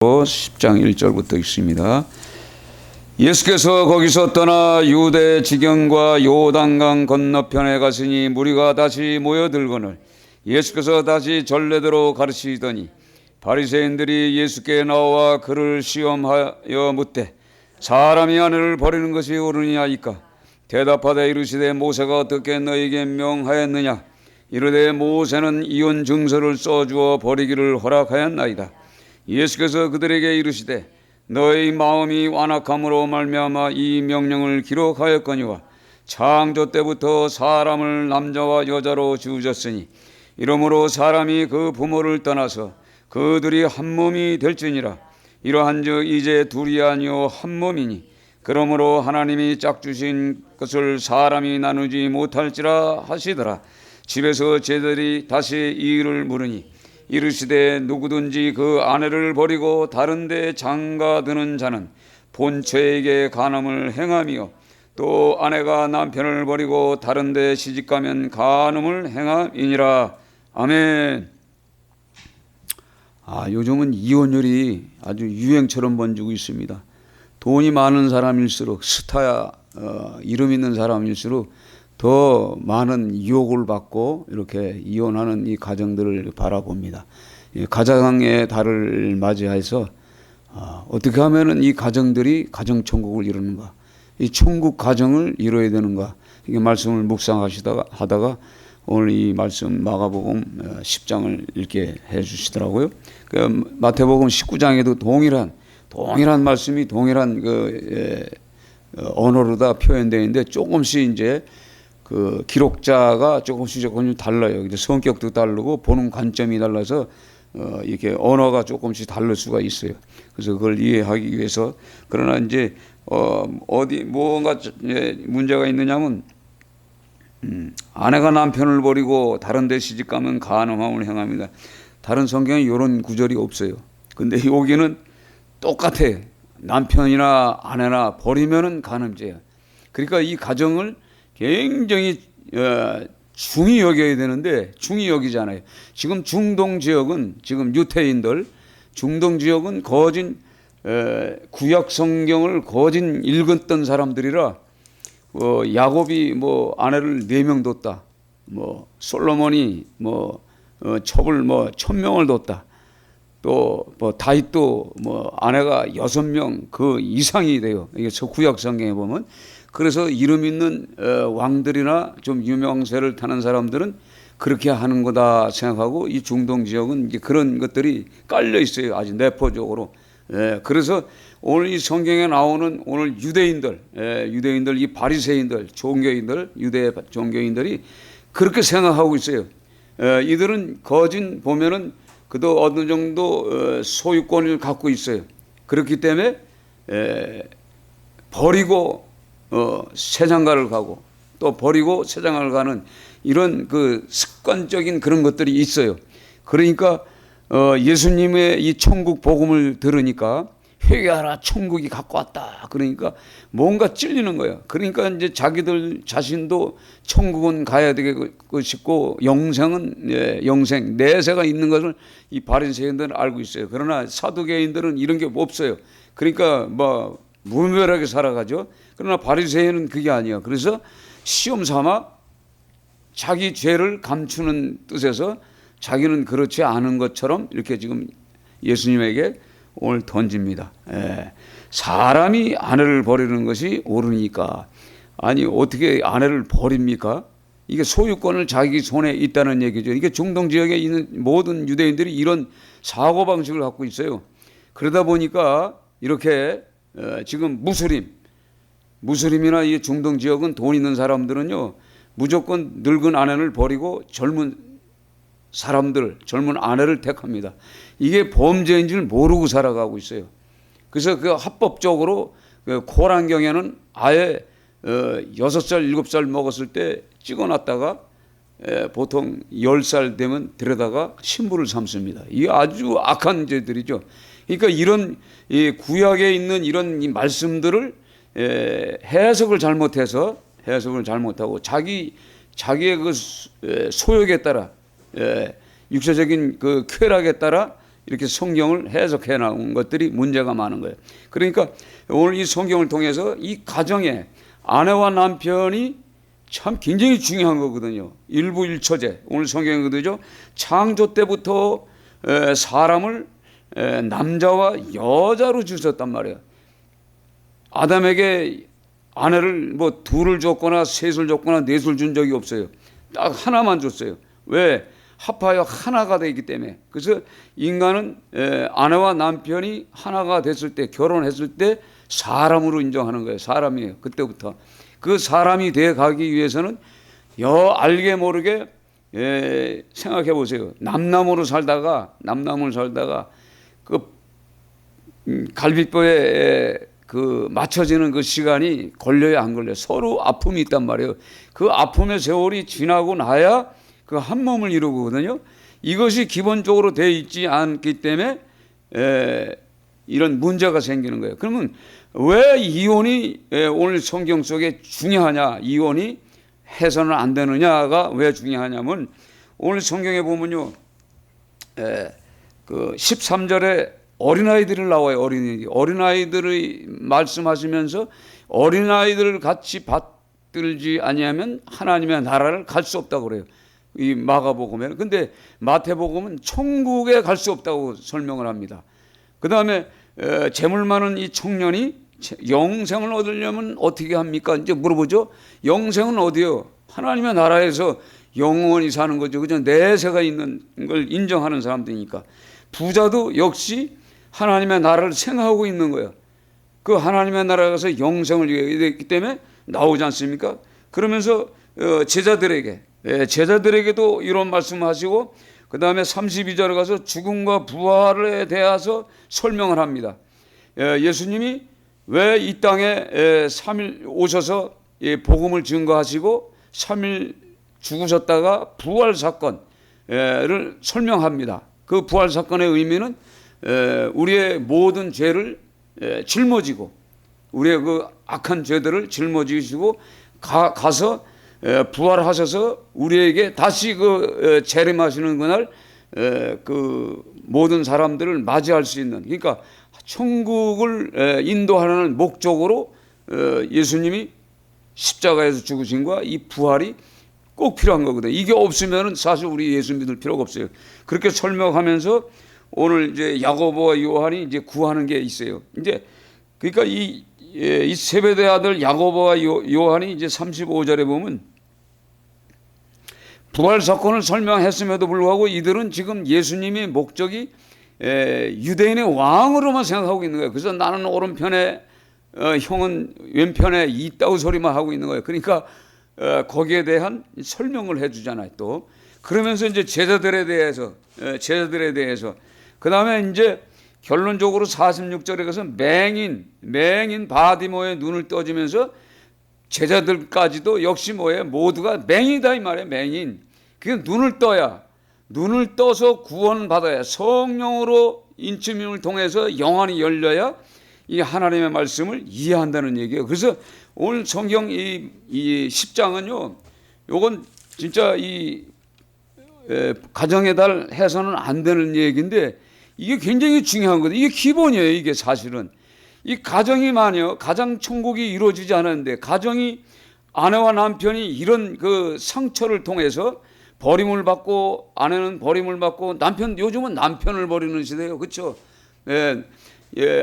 10장 1절부터 있습니다. 예수께서 거기서 떠나 유대 지경과 요단강 건너편에 가시니 무리가 다시 모여들거늘 예수께서 다시 전례대로 가르치시더니 바리새인들이 예수께 나와 그를 시험하여 묻되 사람이 아내를 버리는 것이 옳으니이까 대답하되 이르시되 모세가 어떻게 너에게 명하였느냐 이르되 모세는 이혼 증서를 써주어 버리기를 허락하였나이다. 예수께서 그들에게 이르시되 너희 마음이 완악함으로 말미암아 이 명령을 기록하였거니와 창조 때부터 사람을 남자와 여자로 지으셨으니 이러므로 사람이 그 부모를 떠나서 그들이 한 몸이 될지니라. 이러한즉 이제 둘이 아니요 한 몸이니 그러므로 하나님이 짝주신 것을 사람이 나누지 못할지라 하시더라. 집에서 제자들이 다시 이 일을 물으니 이르시되 누구든지 그 아내를 버리고 다른 데 장가드는 자는 본처에게 간음을 행하며 또 아내가 남편을 버리고 다른 데 시집가면 간음을 행함이니라. 아멘. 요즘은 이혼율이 아주 유행처럼 번지고 있습니다. 돈이 많은 사람일수록 스타야 이름 있는 사람일수록 더 많은 유혹을 받고 이렇게 이혼하는 이 가정들을 바라봅니다. 가정의 달을 맞이해서 어떻게 하면은 이 가정들이 가정 천국을 이루는가, 이 천국 가정을 이루어야 되는가, 이게 말씀을 묵상하다가 오늘 이 말씀 마가복음 10장을 읽게 해주시더라고요. 마태복음 19장에도 동일한 말씀이 동일한 언어로 다 표현되어 있는데 조금씩 이제 그 기록자가 조금씩 달라요. 성격도 다르고 보는 관점이 달라서 이렇게 언어가 조금씩 다를 수가 있어요. 그래서 그걸 이해하기 위해서 그러나 이제 어디 뭔가 문제가 있느냐면 아내가 남편을 버리고 다른 데 시집가면 간음함을 행합니다. 다른 성경에 이런 구절이 없어요. 근데 여기는 똑같아. 남편이나 아내나 버리면은 간음죄야. 그러니까 이 가정을 굉장히 중히 여겨야 되는데 중히 여기잖아요. 지금 중동 지역은 지금 유태인들 중동 지역은 거진 구약 성경을 거진 읽었던 사람들이라 야곱이 아내를 4명 뒀다. 솔로몬이 첩을 1000명을 뒀다. 또 다윗도 아내가 6명 그 이상이 돼요. 이게 구약 성경에 보면. 그래서 이름 있는 왕들이나 좀 유명세를 타는 사람들은 그렇게 하는 거다 생각하고 이 중동 지역은 이제 그런 것들이 깔려 있어요. 아주 내포적으로. 그래서 오늘 이 성경에 나오는 오늘 유대인들, 이 바리새인들, 종교인들, 유대 종교인들이 그렇게 생각하고 있어요. 이들은 거진 보면은 그도 어느 정도 소유권을 갖고 있어요. 그렇기 때문에 버리고 세장가를 가고 또 버리고 세장가를 가는 이런 그 습관적인 그런 것들이 있어요. 그러니까 예수님의 이 천국 복음을 들으니까 회개하라 천국이 갖고 왔다. 그러니까 뭔가 찔리는 거예요. 그러니까 이제 자기들 자신도 천국은 가야 되고 싶고 영생은 영생 내세가 있는 것을 이 바리새인들은 알고 있어요. 그러나 사두개인들은 이런 게 없어요. 그러니까 무멸하게 살아가죠. 그러나 바리새인은 그게 아니야. 그래서 시험 삼아 자기 죄를 감추는 뜻에서 자기는 그렇지 않은 것처럼 이렇게 지금 예수님에게 오늘 던집니다. 사람이 아내를 버리는 것이 옳으니까. 아니 어떻게 아내를 버립니까? 이게 소유권을 자기 손에 있다는 얘기죠. 이게 중동 지역에 있는 모든 유대인들이 이런 사고방식을 갖고 있어요. 그러다 보니까 이렇게 지금 무슬림이나 이 중동 지역은 돈 있는 사람들은요 무조건 늙은 아내를 버리고 젊은 아내를 택합니다. 이게 범죄인 줄 모르고 살아가고 있어요. 그래서 그 합법적으로 코란경에는 아예 6살 7살 먹었을 때 찍어놨다가 보통 10살 되면 데려다가 신부를 삼습니다. 이게 아주 악한 죄들이죠. 그러니까 이런 이 구약에 있는 이런 이 말씀들을 해석을 잘못하고 자기의 그 소욕에 따라 육체적인 그 쾌락에 따라 이렇게 성경을 해석해 나온 것들이 문제가 많은 거예요. 그러니까 오늘 이 성경을 통해서 이 가정에 아내와 남편이 참 굉장히 중요한 거거든요. 일부일처제. 오늘 성경에 그러죠. 창조 때부터 사람을 남자와 여자로 주셨단 말이에요. 아담에게 아내를 뭐 둘을 줬거나 셋을 줬거나 넷을 준 적이 없어요. 딱 하나만 줬어요. 왜? 합하여 하나가 되기 때문에. 그래서 인간은 아내와 남편이 하나가 됐을 때, 결혼했을 때 사람으로 인정하는 거예요. 사람이에요. 그때부터. 그 사람이 돼 가기 위해서는 알게 모르게 생각해 보세요. 남남으로 살다가 그 갈비뼈에 그 맞춰지는 그 시간이 걸려야 안 걸려요. 서로 아픔이 있단 말이에요. 그 아픔의 세월이 지나고 나야 그 한 몸을 이루거든요. 이것이 기본적으로 돼 있지 않기 때문에 이런 문제가 생기는 거예요. 그러면 왜 이혼이 오늘 성경 속에 중요하냐? 이혼이 해서는 안 되느냐가 왜 중요하냐면 오늘 성경에 보면요, 그 13절에 어린아이들을 나와요. 어린아이들의 말씀하시면서 어린아이들을 같이 받들지 아니하면 하나님의 나라를 갈 수 없다고 그래요. 이 마가복음에. 근데 마태복음은 천국에 갈 수 없다고 설명을 합니다. 그 다음에 재물 많은 이 청년이 영생을 얻으려면 어떻게 합니까? 이제 물어보죠. 영생은 어디요? 하나님의 나라에서 영원히 사는 거죠. 그죠? 내세가 있는 걸 인정하는 사람들이니까. 부자도 역시 하나님의 나라를 생각하고 있는 거예요. 그 하나님의 나라에 가서 영생을 이루게 됐기 때문에 나오지 않습니까? 그러면서 제자들에게도 이런 말씀하시고 그 다음에 32절에 가서 죽음과 부활에 대해서 설명을 합니다. 예수님이 왜 이 땅에 3일 오셔서 복음을 증거하시고 3일 죽으셨다가 부활 사건을 설명합니다. 그 부활 사건의 의미는 우리의 모든 죄를 짊어지고 우리의 그 악한 죄들을 짊어지시고 가서 부활하셔서 우리에게 다시 그 재림하시는 그날 그 모든 사람들을 맞이할 수 있는, 그러니까 천국을 인도하는 목적으로 예수님이 십자가에서 죽으신 거와 이 부활이 꼭 필요한 거거든요. 이게 없으면은 사실 우리 예수 믿을 필요가 없어요. 그렇게 설명하면서 오늘 이제 야고보와 요한이 이제 구하는 게 있어요. 이제 그러니까 이 세베대 아들 야고보와 요한이 이제 35절에 보면 부활 사건을 설명했음에도 불구하고 이들은 지금 예수님의 목적이 유대인의 왕으로만 생각하고 있는 거예요. 그래서 나는 오른편에 형은 왼편에 있다고 소리만 하고 있는 거예요. 그러니까 거기에 대한 설명을 해주잖아요. 또 그러면서 이제 제자들에 대해서 그 다음에 이제 결론적으로 46절에 가서 맹인 바디모의 눈을 떠지면서 제자들까지도 역시 뭐예요? 모두가 맹이다 이 말이에요. 맹인. 그게 눈을 떠서 구원받아야, 성령으로 인치심을 통해서 영안이 열려야 이 하나님의 말씀을 이해한다는 얘기예요. 그래서 오늘 성경 이 10장은요, 요건 진짜 이 가정의 달 해서는 안 되는 얘기인데 이게 굉장히 중요한 거예요. 이게 기본이에요. 이게 사실은 이 가정이 만약 가정 천국이 이루어지지 않았는데, 가정이 아내와 남편이 이런 그 상처를 통해서 버림을 받고, 아내는 버림을 받고, 요즘은 남편을 버리는 시대예요. 그렇죠?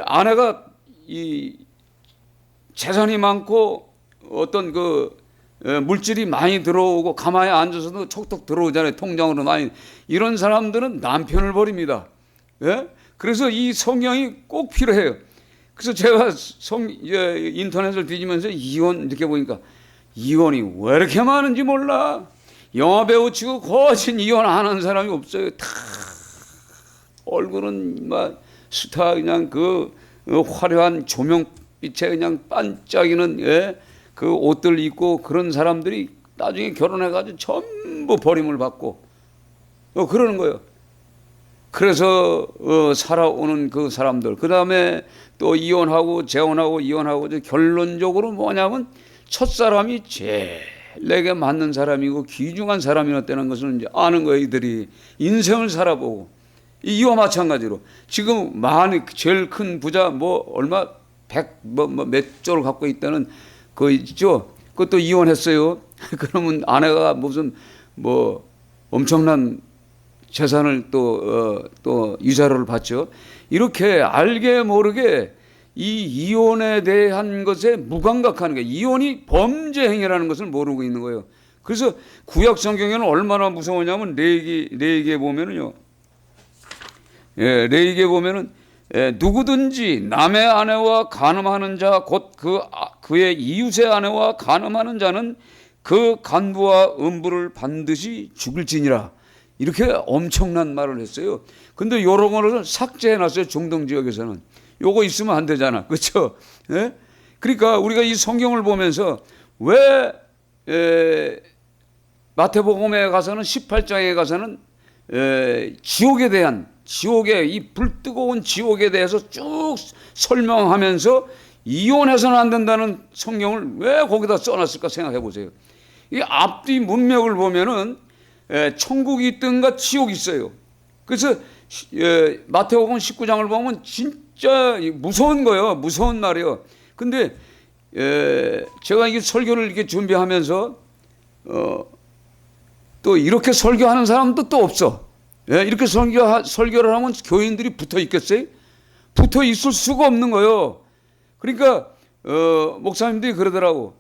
아내가 이 재산이 많고 어떤 그 물질이 많이 들어오고 가만히 앉아서도 톡톡 들어오잖아요. 통장으로 많이. 이런 사람들은 남편을 버립니다. 그래서 이 성경이 꼭 필요해요. 그래서 제가 인터넷을 뒤지면서 이혼 이렇게 보니까 이혼이 왜 이렇게 많은지 몰라. 영화배우 치고 거진 이혼 안 하는 사람이 없어요. 다 얼굴은 막 스타 그냥 그 화려한 조명빛에 그냥 반짝이는 그 옷들 입고 그런 사람들이 나중에 결혼해가지고 전부 버림을 받고 그러는 거예요. 그래서 살아오는 그 사람들, 그 다음에 또 이혼하고 재혼하고 이혼하고, 결론적으로 뭐냐면 첫사람이 제일 내게 맞는 사람이고 귀중한 사람이었다는 것을 이제 아는 거예요. 이들이 인생을 살아보고 이와 마찬가지로 지금 많이 제일 큰 부자 뭐 얼마 100 몇 조를 갖고 있다는 그 있죠. 그것도 이혼했어요. 그러면 아내가 무슨 뭐 엄청난 재산을 또 유자료를 받죠. 이렇게 알게 모르게 이 이혼에 대한 것에 무감각하는 거예요. 이혼이 범죄 행위라는 것을 모르고 있는 거예요. 그래서 구약 성경에는 얼마나 무서우냐면 레위기에 보면은요. 레위기에 보면은 누구든지 남의 아내와 간음하는 자 곧 그의 이웃의 아내와 간음하는 자는 그 간부와 음부를 반드시 죽일지니라. 이렇게 엄청난 말을 했어요. 근데 요런 거를 삭제해놨어요. 중동 지역에서는. 요거 있으면 안 되잖아. 그렇죠? 예? 그러니까 우리가 이 성경을 보면서 왜 마태복음에 가서는 18장에 가서는 지옥에 대한 지옥의 이 불뜨거운 지옥에 대해서 쭉 설명하면서 이혼해서는 안 된다는 성경을 왜 거기다 써놨을까 생각해 보세요. 이 앞뒤 문맥을 보면은 천국이 있든가 지옥이 있어요. 그래서 마태복음 19장을 보면 진짜 무서운 거예요. 무서운 말이에요. 근데 제가 이게 설교를 이렇게 준비하면서 또 이렇게 설교하는 사람도 또 없어. 이렇게 설교를 하면 교인들이 붙어 있겠어요? 붙어 있을 수가 없는 거예요. 그러니까 목사님들이 그러더라고.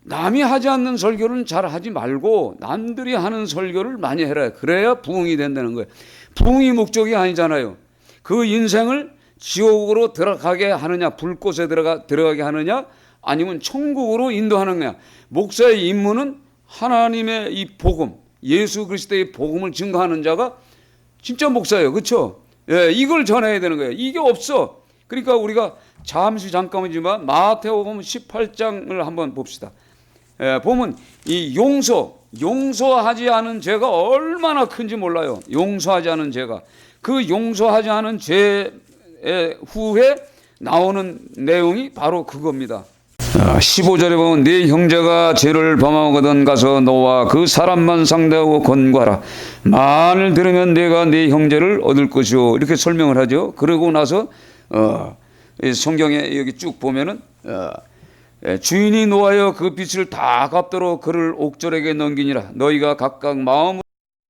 남이 하지 않는 설교는 잘 하지 말고 남들이 하는 설교를 많이 해라. 그래야 부흥이 된다는 거예요. 부흥이 목적이 아니잖아요. 그 인생을 지옥으로 들어가게 하느냐, 불꽃에 들어가게 하느냐, 아니면 천국으로 인도하는 거냐. 목사의 임무는 하나님의 이 복음, 예수 그리스도의 복음을 증거하는 자가 진짜 목사예요. 그렇죠? 이걸 전해야 되는 거예요. 이게 없어. 그러니까 우리가 잠깐만지만 마태복음 18장을 한번 봅시다. 보면 이 용서하지 않은 죄가 얼마나 큰지 몰라요. 용서하지 않은 죄가. 그 용서하지 않은 죄 후에 나오는 내용이 바로 그겁니다. 15절에 보면 네 형제가 죄를 범하거든 가서 너와 그 사람만 상대하고 권고하라. 만을 들으면 내가 네 형제를 얻을 것이오. 이렇게 설명을 하죠. 그러고 나서 성경에 여기 쭉 보면은 주인이 노하여 그 빚을 다 갚도록 그를 옥졸에게 넘기니라. 너희가 각각 마음으로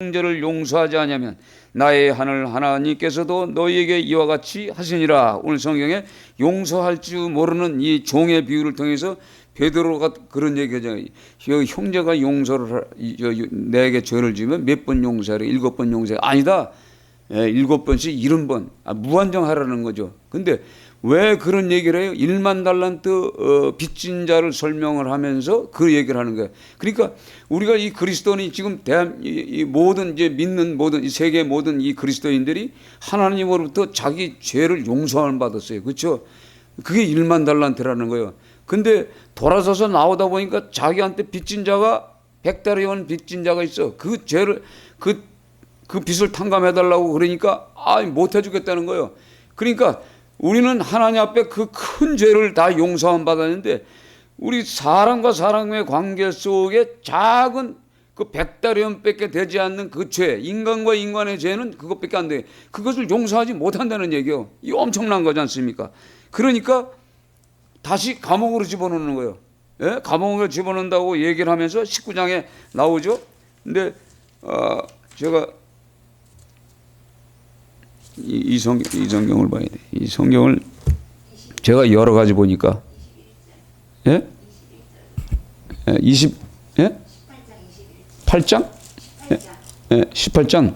형제를 용서하지 않으면 나의 하늘 하나님께서도 너희에게 이와 같이 하시니라. 오늘 성경에 용서할 줄 모르는 이 종의 비유를 통해서 베드로가 그런 얘기하잖아요. 형제가 용서를 내게 죄를 지면 몇 번 용서하래? 7번 용서해. 아니다. 7번씩 70번. 무한정하라는 거죠. 근데 왜 그런 얘기를 해요? 1만 달란트 빚진 자를 설명을 하면서 그 얘기를 하는 거예요. 그러니까 우리가 이 그리스도인이 지금 이 모든 이제 믿는 모든 이 세계 모든 이 그리스도인들이 하나님으로부터 자기 죄를 용서함을 받았어요. 그렇죠? 그게 1만 달란트라는 거예요. 근데 돌아서서 나오다 보니까 자기한테 빚진 자가 100달러원 빚진 자가 있어. 그 죄를 그 빚을 탕감해달라고 그러니까 못 해주겠다는 거예요. 그러니까 우리는 하나님 앞에 그 큰 죄를 다 용서함 받았는데 우리 사람과 사람의 관계 속에 작은 그 100달러밖에 되지 않는 그 죄, 인간과 인간의 죄는 그것밖에 안 돼. 그것을 용서하지 못한다는 얘기예요. 이 엄청난 거지 않습니까? 그러니까 다시 감옥으로 집어넣는 거예요. 감옥으로 집어넣는다고 얘기를 하면서 19장에 나오죠. 근데 제가 이 성경을 봐야 돼. 이 성경을 제가 여러 가지 보니까 8장? 18장?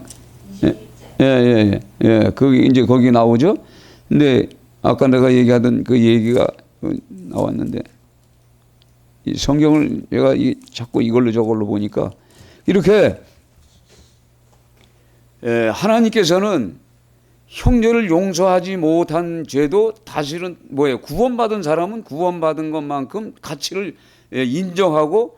거기 이제 거기 나오죠. 근데 아까 내가 얘기하던 그 얘기가 나왔는데 이 성경을 제가 자꾸 이걸로 저걸로 보니까 이렇게 하나님께서는 형제를 용서하지 못한 죄도 사실은 뭐예요? 구원받은 사람은 구원받은 것만큼 가치를 인정하고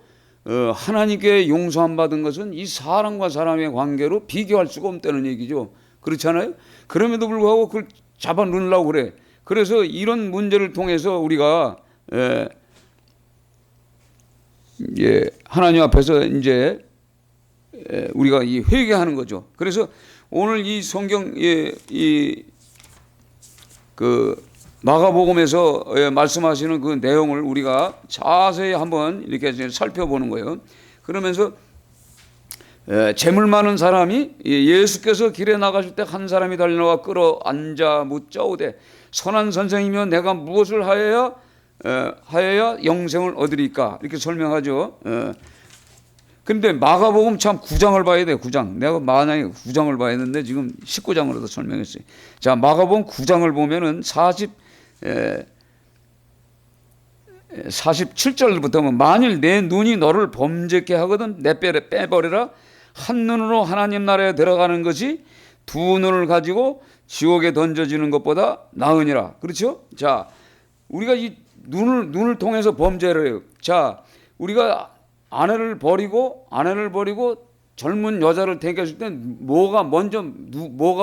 하나님께 용서함 받은 것은 이 사람과 사람의 관계로 비교할 수가 없다는 얘기죠. 그렇잖아요? 그럼에도 불구하고 그걸 잡아 넣으려고 그래. 그래서 이런 문제를 통해서 우리가 하나님 앞에서 이제 우리가 이 회개하는 거죠. 그래서 오늘 이 성경 그 마가복음에서 말씀하시는 그 내용을 우리가 자세히 한번 이렇게 살펴보는 거예요. 그러면서 재물 많은 사람이 예수께서 길에 나가실 때 한 사람이 달려나와 끌어앉아 묻자오되 선한 선생이며 내가 무엇을 하여야 영생을 얻으리까 이렇게 설명하죠. 그런데 마가복음 참 9장을 봐야 돼요. 9장. 내가 만약에 9장을 봐야 했는데 지금 19장으로도 설명했어요. 자, 마가복음 9장을 보면은 47절부터는 만일 내 눈이 너를 범죄케 하거든 내 뼈를 빼버리라. 한 눈으로 하나님 나라에 들어가는 것이 두 눈을 가지고 지옥에 던져지는 것보다 나으니라. 그렇죠? 자, 우리가 이 눈을 통해서 범죄를 해요. 자, 우리가 아내를 버리고 젊은 여자를 택했을 때 뭐가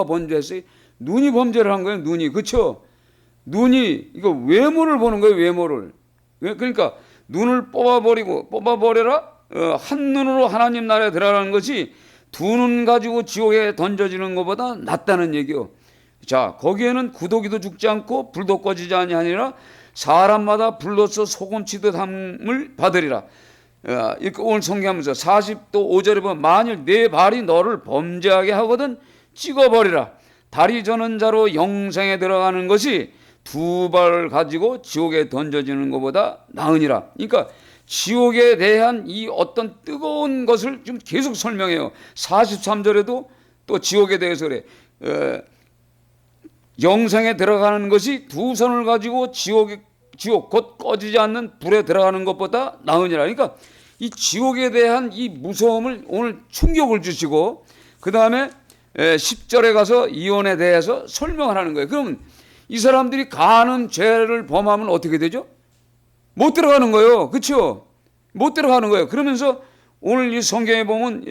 범죄했어요? 눈이 범죄를 한 거예요. 눈이. 그렇죠? 눈이 이거 외모를 보는 거예요. 외모를. 그러니까 눈을 뽑아버려라. 한 눈으로 하나님 나라에 들어가는 것이 두 눈 가지고 지옥에 던져지는 것보다 낫다는 얘기요. 자, 거기에는 구더기도 죽지 않고 불도 꺼지지 아니하니라. 사람마다 불로서 소금치듯 함을 받으리라. 이렇게 오늘 성경하면서 40도 5절에 보면 만일 내 발이 너를 범죄하게 하거든 찍어버리라. 다리 저는 자로 영생에 들어가는 것이 두 발을 가지고 지옥에 던져지는 것보다 나으니라. 그러니까 지옥에 대한 이 어떤 뜨거운 것을 좀 계속 설명해요. 43절에도 또 지옥에 대해서 그래. 영생에 들어가는 것이 두 손을 가지고 지옥 곧 꺼지지 않는 불에 들어가는 것보다 나으니라. 그러니까 이 지옥에 대한 이 무서움을 오늘 충격을 주시고 그 다음에 10절에 가서 이혼에 대해서 설명을 하는 거예요. 그럼 이 사람들이 가는 죄를 범하면 어떻게 되죠? 못 들어가는 거예요. 그렇죠? 못 들어가는 거예요. 그러면서 오늘 이 성경에 보면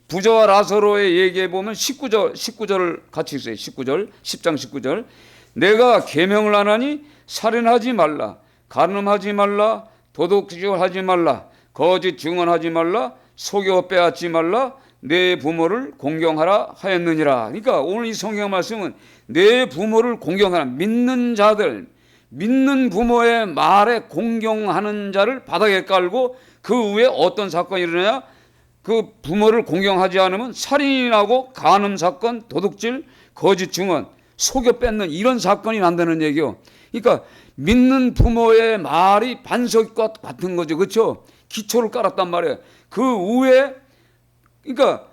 부자와 라사로의 얘기에 보면 19절을 같이 있어요. 19절, 10장 19절. 내가 계명을 안 하니 살인하지 말라, 간음하지 말라, 도둑질하지 말라, 거짓 증언하지 말라, 속여 빼앗지 말라, 내 부모를 공경하라 하였느니라. 그러니까 오늘 이 성경 말씀은 내 부모를 공경하라. 믿는 자들, 믿는 부모의 말에 공경하는 자를 바닥에 깔고 그 후에 어떤 사건이 일어나냐? 그 부모를 공경하지 않으면 살인이 나고 간음 사건, 도둑질, 거짓 증언, 속여 뺏는 이런 사건이 난다는 얘기요. 그러니까 믿는 부모의 말이 반석과 같은 거죠. 그렇죠? 기초를 깔았단 말이에요. 그 후에 그러니까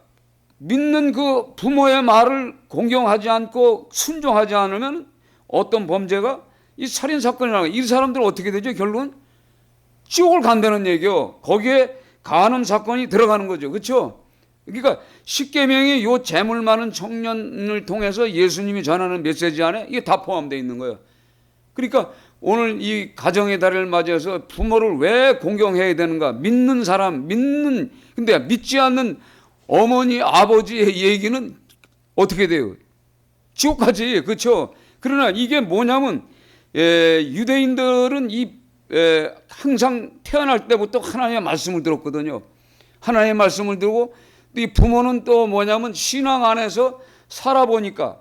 믿는 그 부모의 말을 공경하지 않고 순종하지 않으면 어떤 범죄가 이 살인 사건이 나고 이 사람들은 어떻게 되죠? 결국은 지옥을 간다는 얘기요. 거기에 간음 사건이 들어가는 거죠. 그렇죠? 그러니까 십계명이 요 재물 많은 청년을 통해서 예수님이 전하는 메시지 안에 이게 다 포함되어 있는 거예요. 그러니까 오늘 이 가정의 달을 맞이해서 부모를 왜 공경해야 되는가? 믿는 사람, 근데 믿지 않는 어머니, 아버지의 얘기는 어떻게 돼요? 지옥까지. 그렇죠? 그러나 이게 뭐냐면 유대인들은 항상 태어날 때부터 하나님의 말씀을 들었거든요. 하나님의 말씀을 들고 이 부모는 또 뭐냐면 신앙 안에서 살아보니까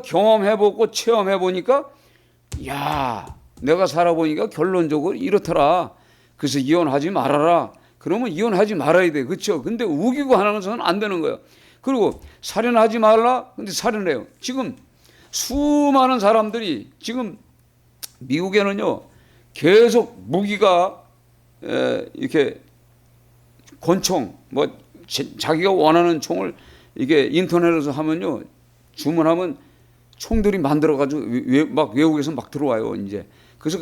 경험해보고 체험해보니까 야, 내가 살아보니까 결론적으로 이렇더라. 그래서 이혼하지 말아라. 그러면 이혼하지 말아야 돼. 그렇죠? 근데 우기고 하는 것은 안 되는 거예요. 그리고 살인하지 말라. 근데 살인해요. 지금 수많은 사람들이 지금 미국에는요 계속 무기가 이렇게 권총 자기가 원하는 총을 이게 인터넷에서 하면요 주문하면 총들이 만들어가지고 막 외국에서 막 들어와요. 이제 그래서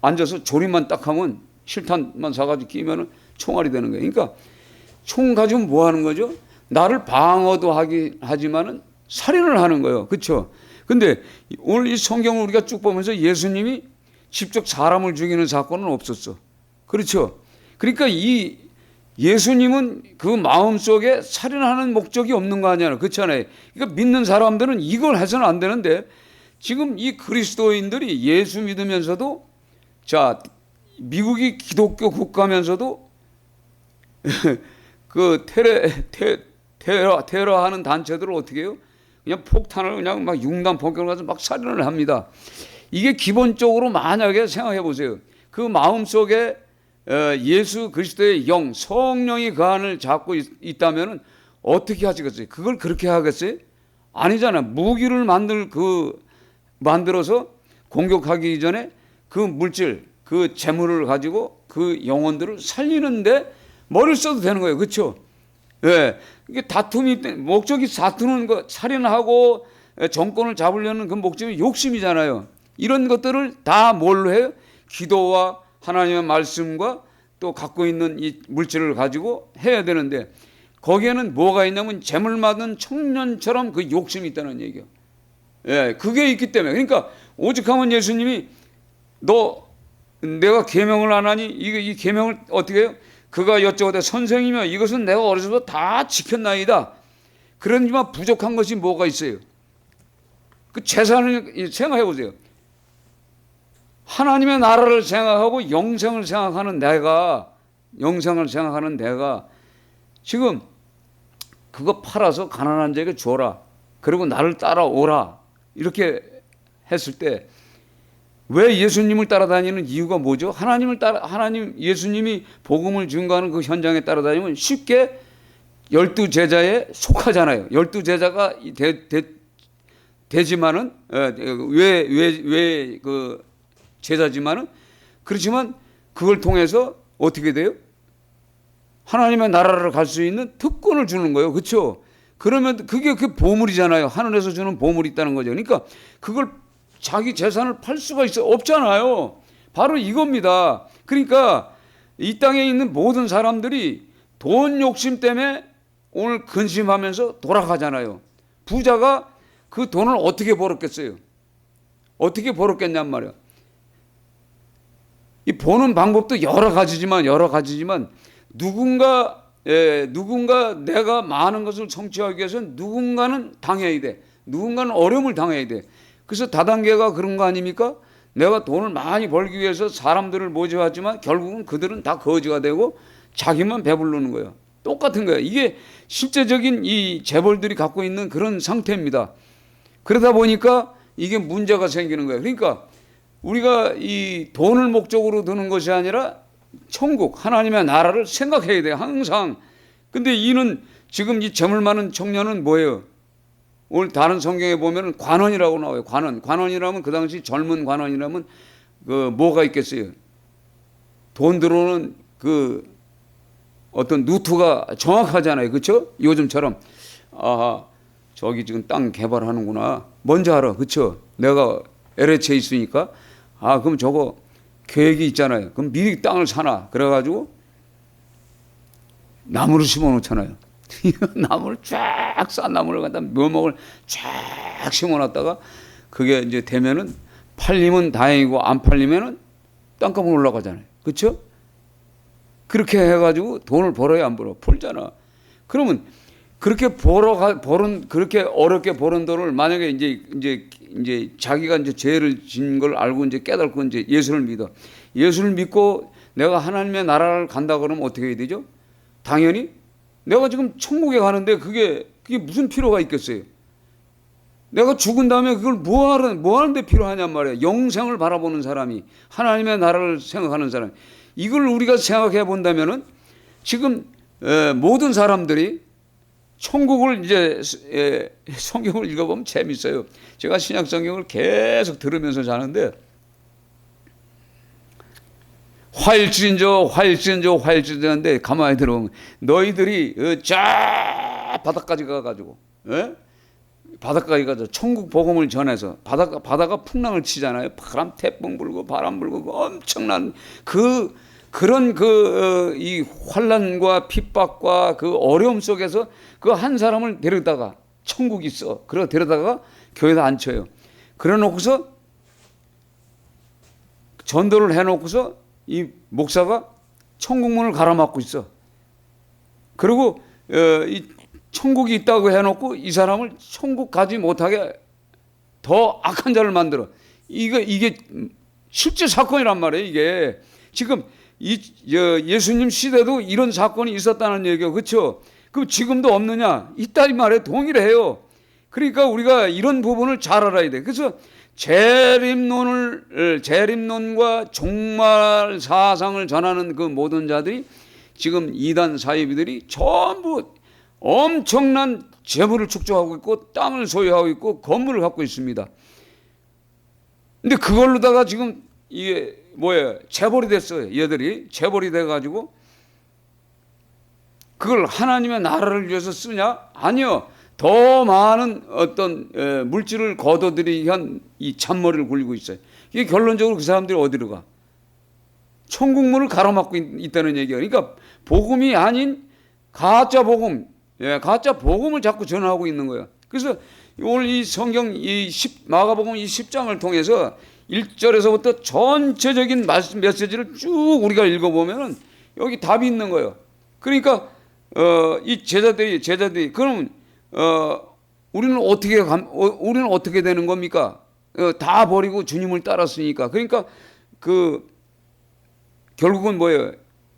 앉아서 조립만 딱 하면 실탄만 사가지고 끼면은 총알이 되는 거예요. 그러니까 총 가지고 뭐 하는 거죠? 나를 방어도 하지만은 살인을 하는 거예요. 그렇죠? 근데 오늘 이 성경을 우리가 쭉 보면서 예수님이 직접 사람을 죽이는 사건은 없었어. 그렇죠? 그러니까 이 예수님은 그 마음속에 살인하는 목적이 없는 거 아니야. 그렇잖아요. 그러니까 믿는 사람들은 이걸 해서는 안 되는데 지금 이 그리스도인들이 예수 믿으면서도 자, 미국이 기독교 국가면서도 그 테러하는 단체들을 어떻게 해요? 그냥 폭탄을 그냥 막 융단 폭격을 가서 막 살인을 합니다. 이게 기본적으로 만약에 생각해 보세요. 그 마음 속에 예수 그리스도의 영, 성령이 그 안을 잡고 있다면은 어떻게 하시겠어요? 그걸 그렇게 하겠어요? 아니잖아. 무기를 만들어서 공격하기 전에 그 물질, 그 재물을 가지고 그 영혼들을 살리는데 머리를 써도 되는 거예요. 그렇죠? 예. 이게 목적이 다투는 거, 살인하고 정권을 잡으려는 그 목적이 욕심이잖아요. 이런 것들을 다 뭘로 해요? 기도와 하나님의 말씀과 또 갖고 있는 이 물질을 가지고 해야 되는데, 거기에는 뭐가 있냐면 재물 많은 청년처럼 그 욕심이 있다는 얘기예요. 예, 그게 있기 때문에. 그러니까 오죽하면 예수님이 내가 계명을 안 하니 이 계명을 어떻게 해요? 그가 여쭤오되 선생이며 이것은 내가 어려서부터 다 지켰나이다. 그러니만 부족한 것이 뭐가 있어요? 그 재산을 생각해 보세요. 하나님의 나라를 생각하고 영생을 생각하는 내가 지금 그거 팔아서 가난한 자에게 줘라. 그리고 나를 따라오라. 이렇게 했을 때 왜 예수님을 따라다니는 이유가 뭐죠? 예수님이 복음을 증거하는 그 현장에 따라다니면 쉽게 12제자에 속하잖아요. 12제자가 되지만은, 그 제자지만은, 그렇지만 그걸 통해서 어떻게 돼요? 하나님의 나라를 갈 수 있는 특권을 주는 거예요. 그렇죠? 그러면 그게 그 보물이잖아요. 하늘에서 주는 보물이 있다는 거죠. 그러니까 그걸 자기 재산을 팔 수가 없잖아요. 바로 이겁니다. 그러니까 이 땅에 있는 모든 사람들이 돈 욕심 때문에 오늘 근심하면서 돌아가잖아요. 부자가 그 돈을 어떻게 벌었겠어요? 어떻게 벌었겠냔 말이야. 이 버는 방법도 여러 가지지만 누군가 내가 많은 것을 성취하기 위해서는 누군가는 당해야 돼. 누군가는 어려움을 당해야 돼. 그래서 다단계가 그런 거 아닙니까? 내가 돈을 많이 벌기 위해서 사람들을 모집하지만 결국은 그들은 다 거지가 되고 자기만 배부르는 거예요. 똑같은 거예요. 이게 실제적인 이 재벌들이 갖고 있는 그런 상태입니다. 그러다 보니까 이게 문제가 생기는 거예요. 그러니까 우리가 이 돈을 목적으로 두는 것이 아니라 천국, 하나님의 나라를 생각해야 돼요. 항상. 근데 지금 이 재물 많은 청년은 뭐예요? 오늘 다른 성경에 보면 관원이라고 나와요. 관원이라면 그 당시 젊은 관원이라면 뭐가 있겠어요? 돈 들어오는 그 어떤 루트가 정확하잖아요. 그렇죠? 요즘처럼 저기 지금 땅 개발하는구나. 뭔지 알아. 그렇죠? 내가 LH에 있으니까 그럼 저거 계획이 있잖아요. 그럼 미리 땅을 사나. 그래가지고 나무를 심어 놓잖아요. 나무를 싼 나무를 갖다 묘목을 쫙 심어놨다가 그게 이제 되면은 팔리면 다행이고 안 팔리면은 땅값은 올라가잖아요. 그렇죠? 그렇게 해가지고 돈을 벌어야 안 벌어? 벌잖아. 그러면 그렇게 그렇게 어렵게 버는 돈을 만약에 이제 자기가 이제 죄를 진 걸 알고 이제 깨닫고 이제 예수를 믿고 내가 하나님의 나라를 간다 그러면 어떻게 해야 되죠? 당연히 내가 지금 천국에 가는데 그게 무슨 필요가 있겠어요? 내가 죽은 다음에 그걸 뭐 하는데 필요하냔 말이에요. 영생을 바라보는 사람이, 하나님의 나라를 생각하는 사람. 이걸 우리가 생각해 본다면은 지금 모든 사람들이 천국을 이제 성경을 읽어보면 재밌어요. 제가 신약 성경을 계속 들으면서 자는데 화일진저 하는데 가만히 들어보면 너희들이 쫙 바다까지 가가지고 바닷가에 가서 천국 복음을 전해서 바다가 풍랑을 치잖아요. 태풍 불고 바람 불고 엄청난 그런 이 환난과 핍박과 그 어려움 속에서 그 한 사람을 데려다가 천국이 있어. 그래 데려다가 교회에다 앉혀요. 그래 놓고서 전도를 해 놓고서 이 목사가 천국문을 가로막고 있어. 그리고 이 천국이 있다고 해놓고 이 사람을 천국 가지 못하게 더 악한 자를 만들어. 이게 실제 사건이란 말이에요. 이게 지금 예수님 시대도 이런 사건이 있었다는 얘기예요. 그렇죠? 그럼 지금도 없느냐? 있다 이 말에 동일해요. 그러니까 우리가 이런 부분을 잘 알아야 돼. 그래서 재림론과 종말 사상을 전하는 그 모든 자들이 지금 이단 사이비들이 전부 엄청난 재물을 축적하고 있고 땅을 소유하고 있고 건물을 갖고 있습니다. 근데 그걸로다가 지금 이게 뭐예요? 재벌이 됐어요. 얘들이 재벌이 돼가지고 그걸 하나님의 나라를 위해서 쓰냐? 아니요. 더 많은 어떤 물질을 거둬들이기 위한 이 잔머리를 굴리고 있어요. 이게 결론적으로 그 사람들이 어디로 가? 천국문을 가로막고 있다는 얘기예요. 그러니까 복음이 아닌 가짜 복음, 가짜 복음을 자꾸 전하고 있는 거예요. 그래서 오늘 이 성경 마가복음 이 10장을 통해서 1절에서부터 전체적인 메시지를 쭉 우리가 읽어보면은 여기 답이 있는 거예요. 그러니까 이 제자들이 그럼 우리는 어떻게 되는 겁니까? 다 버리고 주님을 따랐으니까. 그러니까 결국은 뭐예요?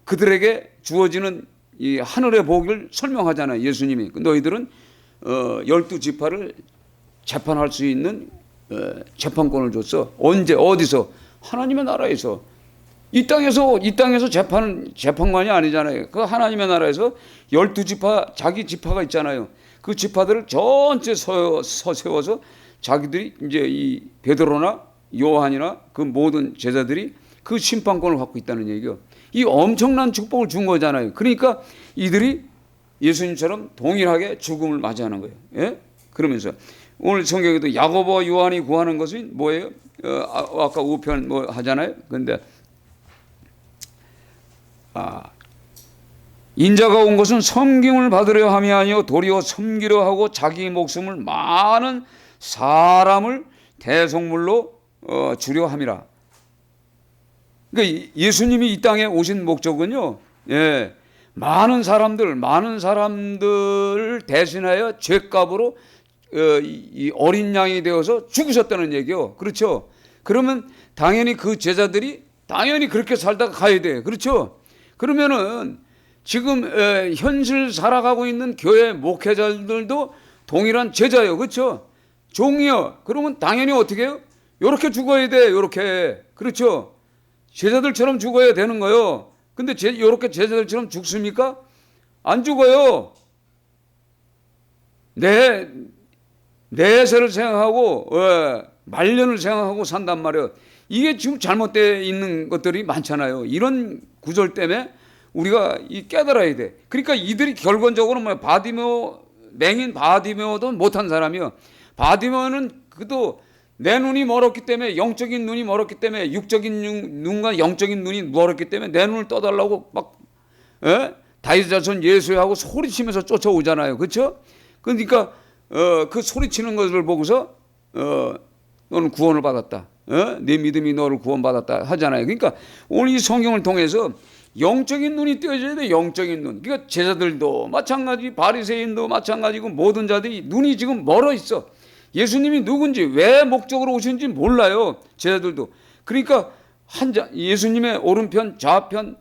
그들에게 주어지는 이 하늘의 복을 설명하잖아요. 예수님이. 너희들은 12지파를 재판할 수 있는 재판권을 줬어. 언제 어디서? 하나님의 나라에서. 이 땅에서 재판관이 아니잖아요. 그 하나님의 나라에서 12지파 자기 지파가 있잖아요. 그 지파들을 전체 세워서 자기들이 이제 이 베드로나 요한이나 그 모든 제자들이 그 심판권을 갖고 있다는 얘기요. 이 엄청난 축복을 준 거잖아요. 그러니까 이들이 예수님처럼 동일하게 죽음을 맞이하는 거예요. 예? 그러면서 오늘 성경에도 야고보와 요한이 구하는 것이 뭐예요? 아까 우편 뭐 하잖아요. 근데 인자가 온 것은 섬김을 받으려 함이 아니요 도리어 섬기려 하고 자기 목숨을 많은 사람을 대속물로 주려 함이라. 그러니까 예수님이 이 땅에 오신 목적은요, 많은 사람들을 대신하여 죄값으로 이 어린 양이 되어서 죽으셨다는 얘기요. 그렇죠? 그러면 당연히 그 제자들이 당연히 그렇게 살다가 가야 돼. 그렇죠? 그러면은 지금 현실 살아가고 있는 교회 목회자들도 동일한 제자예요. 그렇죠? 종이요. 그러면 당연히 어떻게 해요? 요렇게 죽어야 돼. 요렇게. 그렇죠? 제자들처럼 죽어야 되는 거예요. 근데 요렇게 제자들처럼 죽습니까? 안 죽어요. 내세를 생각하고 말년을 생각하고 산단 말이에요. 이게 지금 잘못되어 있는 것들이 많잖아요. 이런 구절 때문에 우리가 깨달아야 돼. 그러니까 이들이 결론적으로 맹인 바디메오도 못한 사람이요. 바디메오는 그도 내 눈이 멀었기 때문에, 영적인 눈이 멀었기 때문에, 육적인 눈과 영적인 눈이 멀었기 때문에 내 눈을 떠달라고 막 다윗 자손 예수하고 소리치면서 쫓아오잖아요. 그렇죠? 그러니까 그 소리치는 것을 보고서 너는 구원을 받았다. 네 믿음이 너를 구원받았다 하잖아요. 그러니까 오늘 이 성경을 통해서 영적인 눈이 띄어져야 돼. 영적인 눈. 그러니까 제자들도 마찬가지, 바리새인도 마찬가지고 모든 자들이 눈이 지금 멀어 있어. 예수님이 누군지, 왜 목적으로 오신지 몰라요. 제자들도. 그러니까 예수님의 오른편, 좌편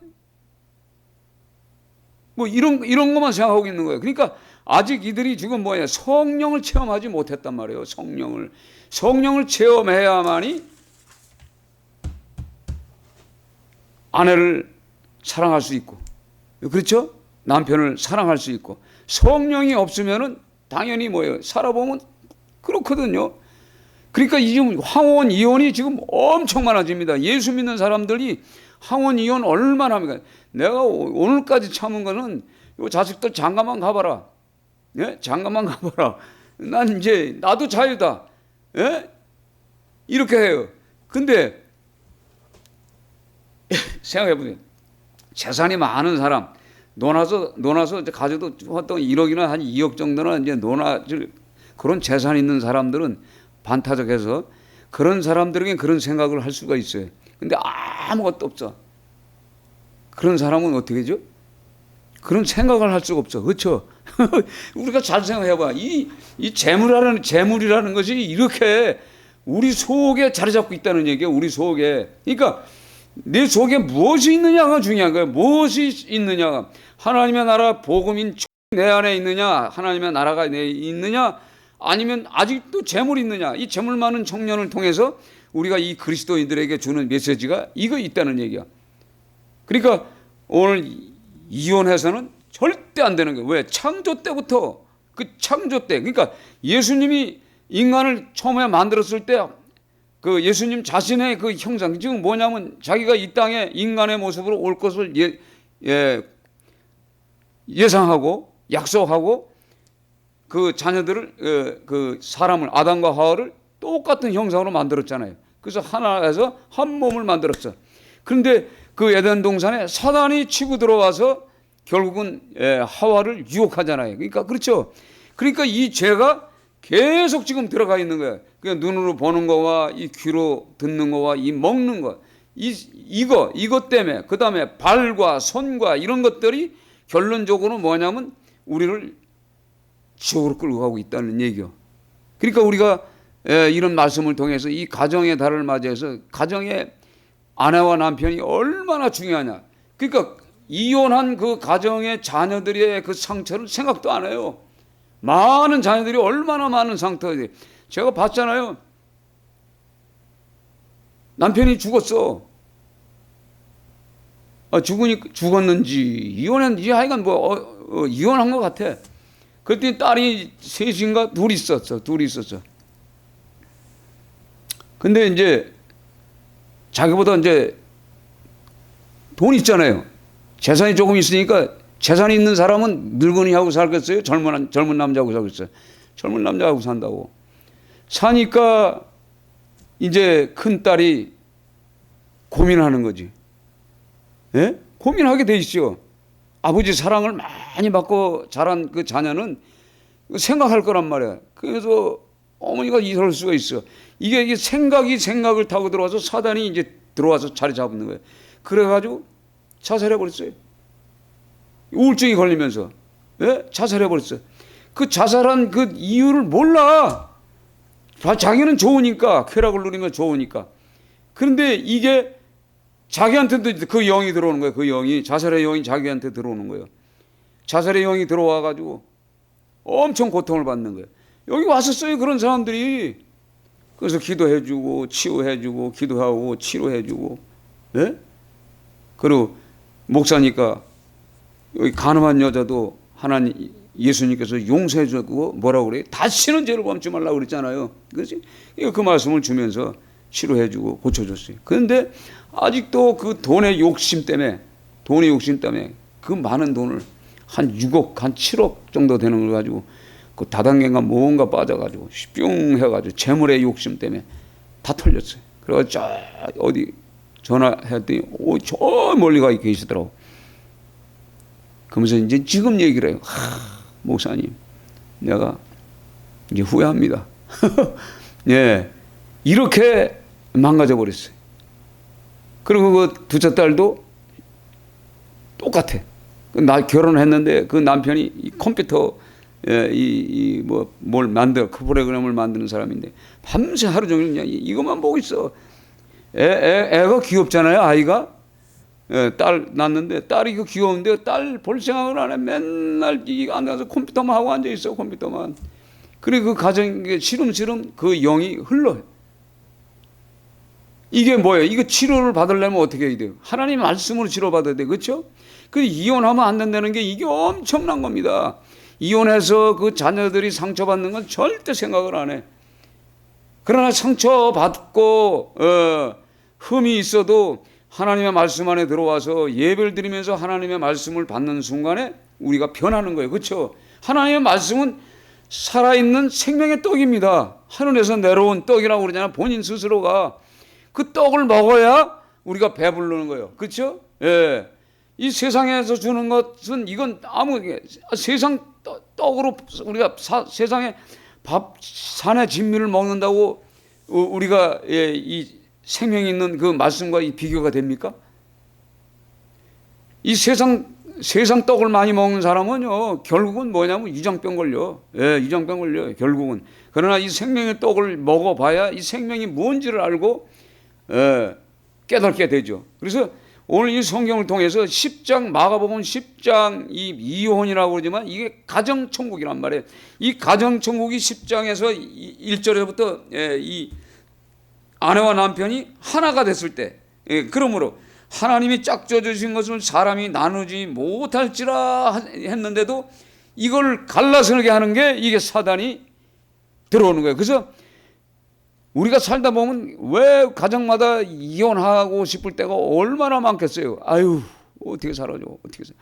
뭐 이런 것만 생각하고 있는 거예요. 그러니까 아직 이들이 지금 성령을 체험하지 못했단 말이에요. 성령을 체험해야만이 아내를 사랑할 수 있고, 그렇죠? 남편을 사랑할 수 있고. 성령이 없으면은 당연히 살아보면 그렇거든요. 그러니까 지금 황혼 이혼이 지금 엄청 많아집니다. 예수 믿는 사람들이 황혼 이혼 얼마나 합니까? 내가 오늘까지 참은 거는 요 자식들 장가만 가봐라. 예? 장가만 가봐라. 난 이제 나도 자유다. 예? 이렇게 해요. 근데 생각해보세요. 재산이 많은 사람, 논아서 이제 가져도 어떤 1억이나 한 2억 정도는 이제 논아줄 그런 재산 있는 사람들은 반타적해서 그런 사람들에게 그런 생각을 할 수가 있어요. 근데 아무것도 없어. 그런 사람은 어떻게 하죠? 그런 생각을 할 수가 없어. 그렇죠? 우리가 잘 생각해봐. 이 재물이라는 것이 이렇게 우리 속에 자리 잡고 있다는 얘기예요. 우리 속에. 그러니까 내 속에 무엇이 있느냐가 중요한 거예요. 무엇이 있느냐가. 하나님의 나라 복음인 내 안에 있느냐, 하나님의 나라가 내 있느냐, 아니면 아직도 재물이 있느냐. 이 재물 많은 청년을 통해서 우리가 이 그리스도인들에게 주는 메시지가 이거 있다는 얘기야. 그러니까 오늘 이혼해서는 절대 안 되는 거예요. 왜? 창조 때부터, 그 창조 때, 그러니까 예수님이 인간을 처음에 만들었을 때 그 예수님 자신의 그 형상, 지금 뭐냐면 자기가 이 땅에 인간의 모습으로 올 것을 예상하고 약속하고 그 자녀들을 그 사람을 아담과 하와를 똑같은 형상으로 만들었잖아요. 그래서 하나에서 한 몸을 만들었어. 그런데 그 에덴 동산에 사단이 치고 들어와서 결국은 하와를 유혹하잖아요. 그러니까 그렇죠. 그러니까 이 죄가 계속 지금 들어가 있는 거예요. 그냥 눈으로 보는 거와 이 귀로 듣는 거와 이 먹는 거, 이것 때문에, 그 다음에 발과 손과 이런 것들이 결론적으로 뭐냐면 우리를 지옥으로 끌고 가고 있다는 얘기요. 그러니까 우리가 이런 말씀을 통해서 이 가정의 달을 맞이해서 가정의 아내와 남편이 얼마나 중요하냐. 그러니까 이혼한 그 가정의 자녀들의 그 상처를 생각도 안 해요. 많은 자녀들이 얼마나 많은 상처들이. 제가 봤잖아요. 남편이 죽었어. 죽었는지 이혼했는지 하여간 이혼한 것 같아. 그랬더니 딸이 셋인가 둘이 있었어. 근데 이제 자기보다 이제 돈 있잖아요. 재산이 조금 있으니까 재산이 있는 사람은 늙은이하고 살겠어요? 젊은 남자하고 살겠어요? 젊은 남자하고 산다고. 사니까 이제 큰 딸이 고민하는 거지. 예? 고민하게 돼 있어요. 아버지 사랑을 많이 받고 자란 그 자녀는 생각할 거란 말이야. 그래서 어머니가 이럴 수가 있어. 이게 생각이 생각을 타고 들어와서 사단이 이제 들어와서 자리 잡는 거예요. 그래가지고 자살해버렸어요. 우울증이 걸리면서. 예? 자살해버렸어요. 그 자살한 그 이유를 몰라. 자기는 좋으니까, 쾌락을 누리면 좋으니까. 그런데 이게 자기한테도 그 영이 들어오는 거예요. 그 영이, 자살의 영이 자기한테 들어오는 거예요. 자살의 영이 들어와가지고 엄청 고통을 받는 거예요. 여기 왔었어요, 그런 사람들이. 그래서 기도해주고, 치유해주고, 기도하고, 치료해주고, 예? 그리고 목사니까 여기 가늠한 여자도 하나님, 예수님께서 용서해주고 뭐라고 그래요? 다시는 죄를 범치 말라고 그랬잖아요. 그렇지? 그 말씀을 주면서 치료해주고 고쳐줬어요. 그런데 아직도 그 돈의 욕심 때문에 그 많은 돈을 한 6억, 한 7억 정도 되는 걸 가지고 그 다단계가 뭔가 빠져가지고 뿅 해가지고 재물의 욕심 때문에 다 털렸어요. 그래가지고 저 어디 전화했더니 저 멀리 가 계시더라고. 그러면서 이제 지금 얘기를 해요. 목사님, 내가 이제 후회합니다. 예, 이렇게 망가져 버렸어요. 그리고 그 둘째 딸도 똑같아. 나 결혼했는데 그 남편이 이 컴퓨터 뭘 만들어 그 프로그램을 만드는 사람인데 밤새 하루 종일 그냥 이것만 보고 있어. 애가 귀엽잖아요, 아이가. 딸 낳는데 딸이 그 귀여운데 딸 볼 생각을 안 해. 맨날 앉아서 컴퓨터만 하고 앉아 있어, 컴퓨터만. 그리고 그 가정에 시름시름 그 영이 흘러. 이게 뭐예요? 이거 치료를 받으려면 어떻게 해야 돼요? 하나님 말씀으로 치료받아야 돼, 그렇죠? 그 이혼하면 안 된다는 게 이게 엄청난 겁니다. 이혼해서 그 자녀들이 상처받는 건 절대 생각을 안 해. 그러나 상처받고 흠이 있어도 하나님의 말씀 안에 들어와서 예배를 드리면서 하나님의 말씀을 받는 순간에 우리가 변하는 거예요. 그렇죠? 하나님의 말씀은 살아있는 생명의 떡입니다. 하늘에서 내려온 떡이라고 그러잖아요. 본인 스스로가. 그 떡을 먹어야 우리가 배부르는 거예요. 그렇죠? 예. 이 세상에서 주는 것은 이건 세상 떡으로 우리가 세상에 밥 산의 진미를 먹는다고 우리가 이 생명이 있는 그 말씀과 이 비교가 됩니까? 이 세상 떡을 많이 먹는 사람은요, 결국은 뭐냐면 위장병 걸려. 예, 위장병 걸려요, 결국은. 그러나 이 생명의 떡을 먹어봐야 이 생명이 뭔지를 알고 깨닫게 되죠. 그래서 오늘 이 성경을 통해서 10장 마가복음 10장 이 이혼이라고 그러지만 이게 가정천국이란 말이에요. 이 가정천국이 10장에서 1절에부터 이 아내와 남편이 하나가 됐을 때, 그러므로 하나님이 짝져 주신 것을 사람이 나누지 못할지라 했는데도 이걸 갈라서게 하는 게 이게 사단이 들어오는 거예요. 그래서 우리가 살다 보면 왜 가정마다 이혼하고 싶을 때가 얼마나 많겠어요. 아유, 어떻게 살아줘, 어떻게 살아.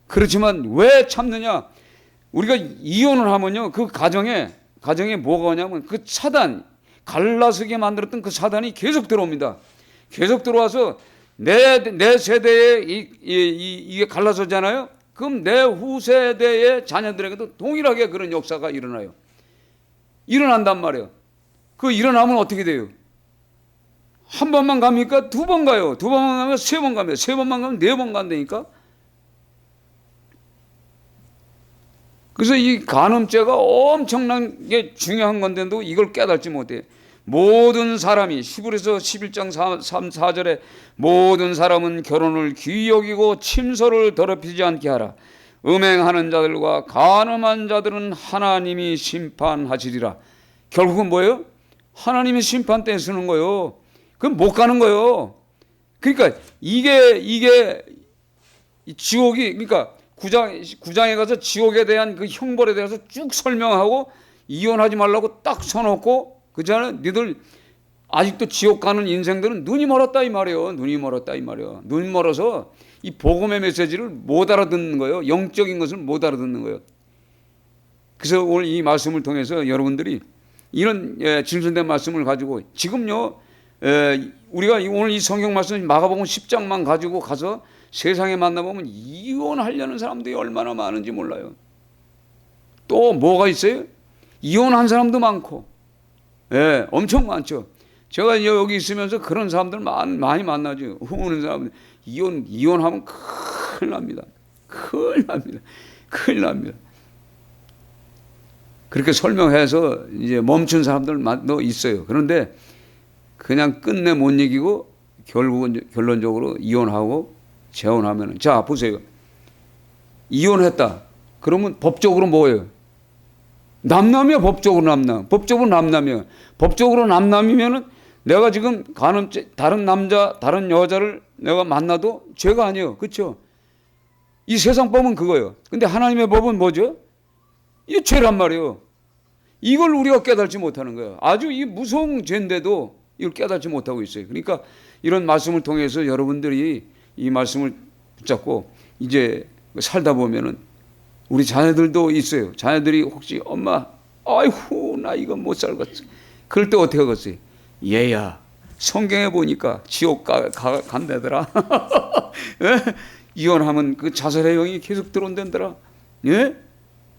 그렇지만 왜 참느냐. 우리가 이혼을 하면요, 그 가정에 뭐가 오냐면 그 사단, 갈라서게 만들었던 그 사단이 계속 들어옵니다. 계속 들어와서 내 세대에 이게 갈라서잖아요. 그럼 내 후세대의 자녀들에게도 동일하게 그런 역사가 일어나요. 일어난단 말이에요. 그 일어나면 어떻게 돼요? 한 번만 갑니까? 두 번 가요. 두 번만 가면 세 번 갑니다. 세 번만 가면 네 번 간다니까. 그래서 이 간음죄가 엄청나게 중요한 건데도 이걸 깨닫지 못해. 모든 사람이 히브리서 11장 4절에 모든 사람은 결혼을 귀히 여기고 침소를 더럽히지 않게 하라. 음행하는 자들과 간음한 자들은 하나님이 심판하시리라. 결국은 뭐예요? 하나님이 심판대에 서는 거예요. 그럼 못 가는 거예요. 그러니까 이게 지옥이, 그러니까 구장에 가서 지옥에 대한 그 형벌에 대해서 쭉 설명하고 이혼하지 말라고 딱 써놓고, 그잖아요. 니들 아직도 지옥 가는 인생들은 눈이 멀었다 이 말이에요. 눈이 멀었다 이 말이에요. 눈이 멀어서 이 복음의 메시지를 못 알아듣는 거예요. 영적인 것을 못 알아듣는 거예요. 그래서 오늘 이 말씀을 통해서 여러분들이 이런 진술된 말씀을 가지고 지금요, 우리가 오늘 이 성경 말씀 마가복음 10장만 가지고 가서 세상에 만나보면 이혼하려는 사람들이 얼마나 많은지 몰라요. 또 뭐가 있어요? 이혼한 사람도 많고, 엄청 많죠. 제가 여기 있으면서 그런 사람들 많이 만나죠. 우는 사람들. 이혼하면 큰일 납니다. 큰일 납니다. 큰일 납니다. 그렇게 설명해서 이제 멈춘 사람들도 있어요. 그런데 그냥 끝내 못 이기고 결국은 결론적으로 이혼하고 재혼하면은, 자 보세요. 이혼했다. 그러면 법적으로 뭐예요? 남남이야. 법적으로 남남. 법적으로 남남이야. 법적으로 남남이면은 내가 지금 간음죄, 다른 남자, 다른 여자를 내가 만나도 죄가 아니에요. 그렇죠? 이 세상 법은 그거예요. 근데 하나님의 법은 뭐죠? 이게 죄란 말이에요. 이걸 우리가 깨닫지 못하는 거예요. 아주 이 무서운 죄인데도 이걸 깨닫지 못하고 있어요. 그러니까 이런 말씀을 통해서 여러분들이 이 말씀을 붙잡고 이제 살다 보면은 우리 자녀들도 있어요. 자녀들이 혹시 엄마, 아이고 나 이거 못 살겠어. 그럴 때 어떻게 하겠어요? 얘야, 성경에 보니까 지옥 간다더라. 이혼하면 그 자살의 영이 계속 들어온다더라. 예?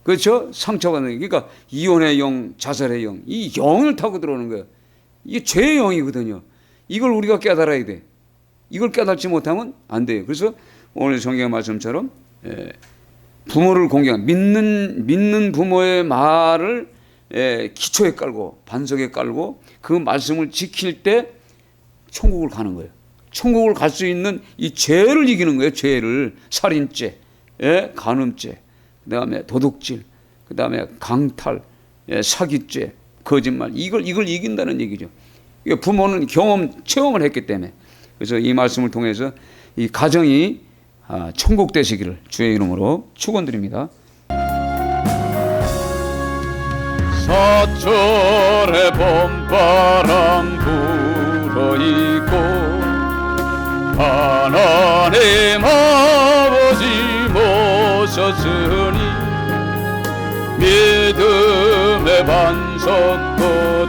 그렇죠? 상처받는. 그러니까 이혼의 영, 자살의 영, 이 영을 타고 들어오는 거예요. 이게 죄의 영이거든요. 이걸 우리가 깨달아야 돼. 이걸 깨닫지 못하면 안 돼요. 그래서 오늘 성경 말씀처럼 부모를 공경, 믿는 부모의 말을 기초에 깔고 반석에 깔고 그 말씀을 지킬 때 천국을 가는 거예요. 천국을 갈 수 있는 이 죄를 이기는 거예요. 죄를. 살인죄, 간음죄, 그다음에 도둑질, 그다음에 강탈, 사기죄, 거짓말, 이걸 이긴다는 얘기죠. 부모는 체험을 했기 때문에. 그래서 이 말씀을 통해서 이 가정이 천국 되시기를 주의 이름으로 축원드립니다. 사철의 봄바람 불어있고 하나님 아버지 모셨으니 믿음의 반석도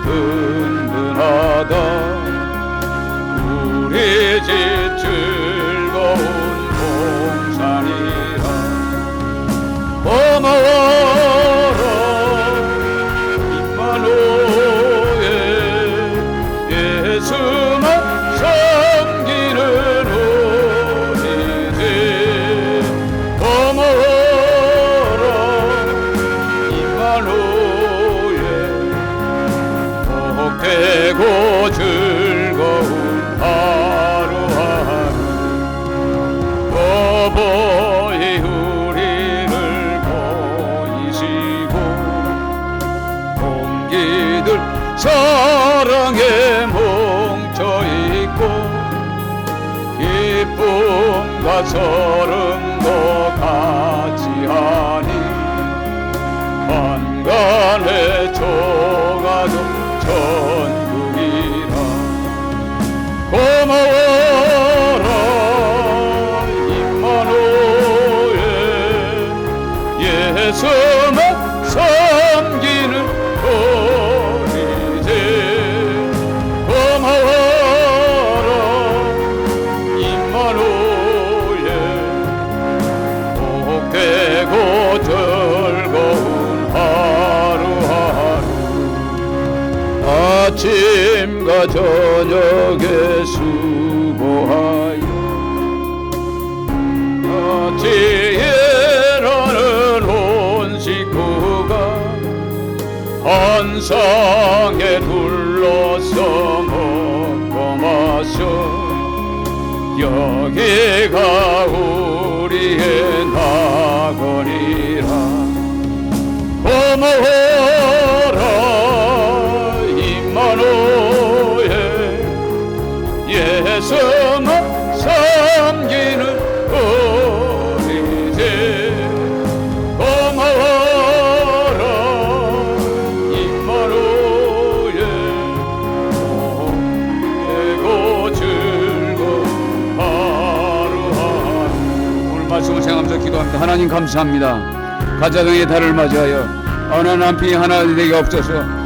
든든하다. 우리 집 즐거운 봉산이라 고마워라 임마누엘 예수만 섬기는 우리들 고마워라 임마누엘 복되고 주 기쁨과 설움도 같이 하니 한간의 조가도 천국이라 고마워라 임마누엘 예수만 섬기는 우리 집 고마워라 임마누엘 복되고 즐거운 하루하루 아침과 저녁에 수고하여 같이 일하는 온 식구가 한 상에 둘러서 먹고 마셔 여기가 우리의 낙원이라 고마워라 임마누엘 예수만 섬기는 우리 집 고마워라 임마누엘 복되고 즐거운 하루하루 오늘 말씀을 생각하면서 기도합니다. 하나님 감사합니다. 가자등의 달을 맞이하여 어느 남편이 하나 되게 없어서